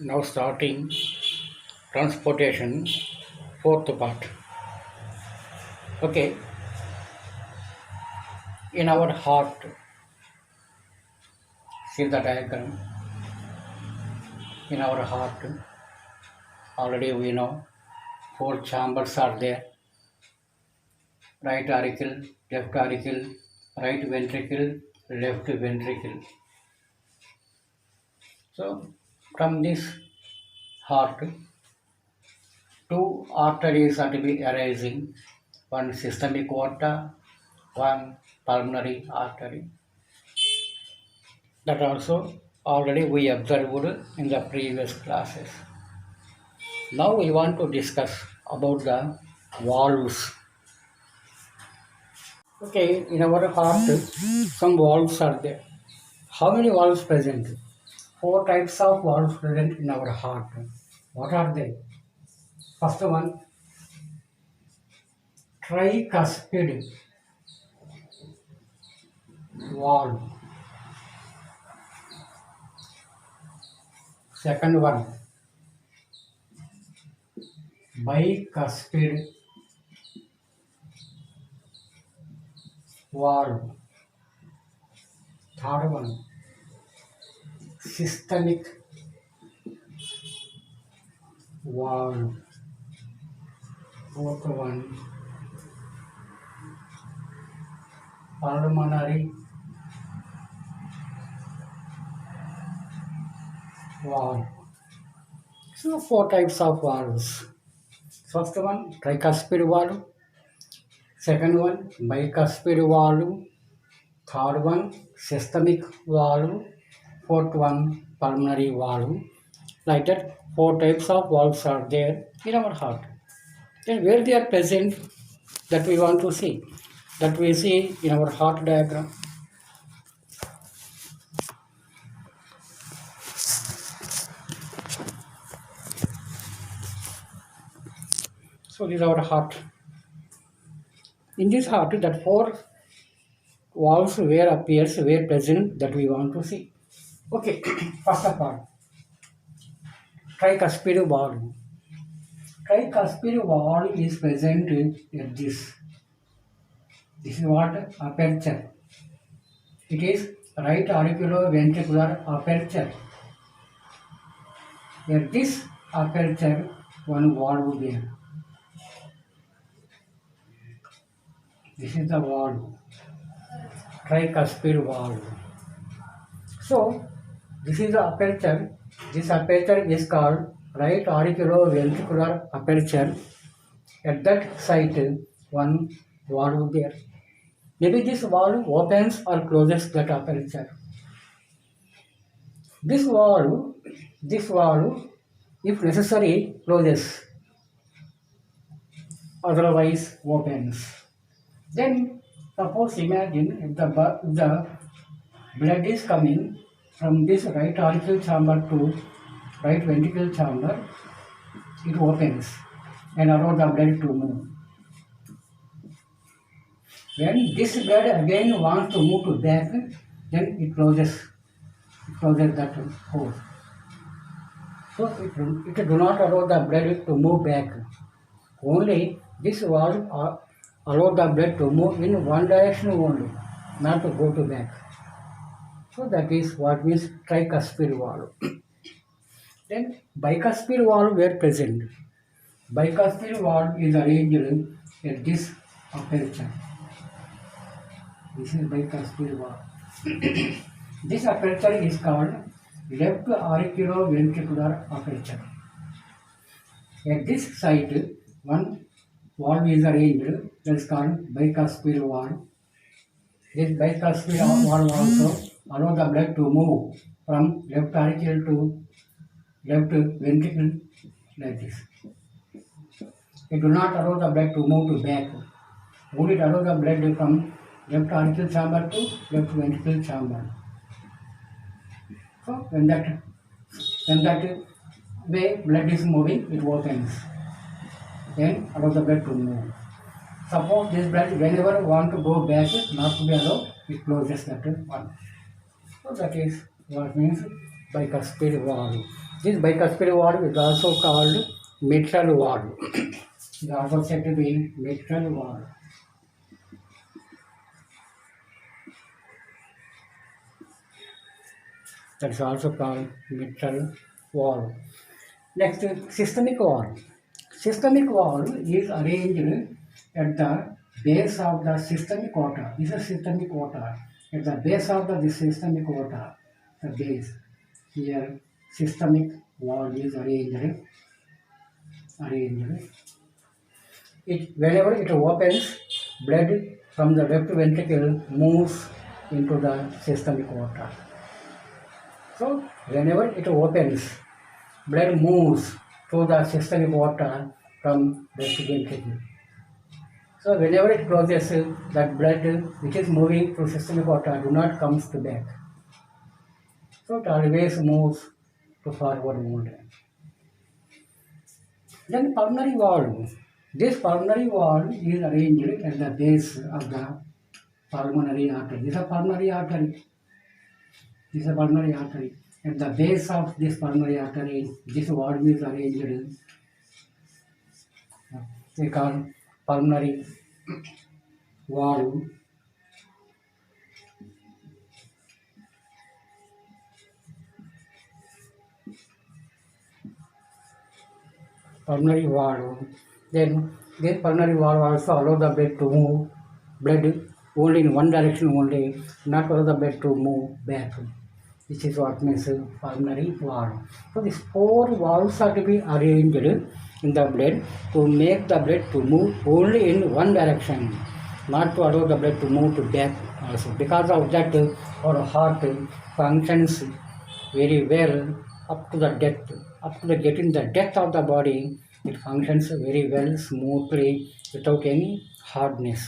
Now starting transportation, fourth part. Okay, in our heart, see the diagram. In our heart, already we know four chambers are there: right auricle, left auricle, right ventricle, left ventricle. So, from this heart, two arteries are to be arising: one systemic aorta, one pulmonary artery. That also already we observed in the previous classes. Now we want to discuss about the valves. Okay, in our heart, some valves are there. How many valves present? Four types of valves present in our heart. What are they? First one, tricuspid valve. Second one, bicuspid valve. Third one, systemic valve. Fourth one, pulmonary valve. So four types of valves. First one, tricuspid valve. Second one, bicuspid valve. Third one, systemic valve. Fourth one, pulmonary valve. Like that, four types of valves are there in our heart. Then where they are present, that we want to see. That we see in our heart diagram. So this is our heart. In this heart, that four valves where appears, where present, that we want to see. Okay, first of all, tricuspid valve. Tricuspid valve is present at this. This is what? Aperture. It is right auriculoventricular aperture. At this aperture, one valve there. This is the valve, tricuspid valve. So, this is the aperture. This aperture is called right auriculoventricular aperture. At that site, one valve there. Maybe this valve opens or closes that aperture. This valve, if necessary, closes. Otherwise, opens. Then, suppose imagine if the blood is coming from this right auricle chamber to right ventricle chamber, it opens and allow the blood to move. When this blood again wants to move to back, then it closes that hole. So it do not allow the blood to move back. Only this valve allow the blood to move in one direction only, not to go to back. So that is what means tricuspid valve. Then bicuspid valve were present. Bicuspid valve is arranged at this aperture. This is bicuspid valve. This aperture is called left auriculoventricular aperture. At this site, one valve is arranged, that is called bicuspid valve. This bicuspid valve also allow the blood to move from left auricle to left ventricle like this. It do not allow the blood to move to back. Only it allow the blood from left auricle chamber to left ventricle chamber. So when that way blood is moving, it opens. Then allow the blood to move. Suppose this blood whenever want to go back, not to be allowed, it closes that one. So that is what means bicuspid valve. This bicuspid valve is also called mitral valve. It is also said to be mitral valve. That is also called mitral valve. Next, systemic valve. Systemic valve is arranged at the base of the systemic aorta. This is systemic aorta. At the base of the systemic aorta, the base here, systemic valve is arranged. Whenever it opens, blood from the left ventricle moves into the systemic aorta. So, whenever it opens, blood moves through the systemic aorta from left ventricle. So, whenever it closes, that blood which is moving through systemic aorta do not comes to back. So, it always moves to forward only. Then pulmonary valve. This pulmonary valve is arranged at the base of the pulmonary artery. This is a pulmonary artery. This is a pulmonary artery. At the base of this pulmonary artery, this valve is arranged. They call pulmonary valve. Pulmonary valve. Then this pulmonary valve also allow the blood to move. Blood only in one direction only, not allow the blood to move back. This is what means pulmonary valve. So these four valves are to be arranged in the blood to make the blood to move only in one direction, not to allow the blood to move to back also. Because of that, our heart functions very well up to the depth. Up to the getting the depth of the body, it functions very well, smoothly, without any hardness.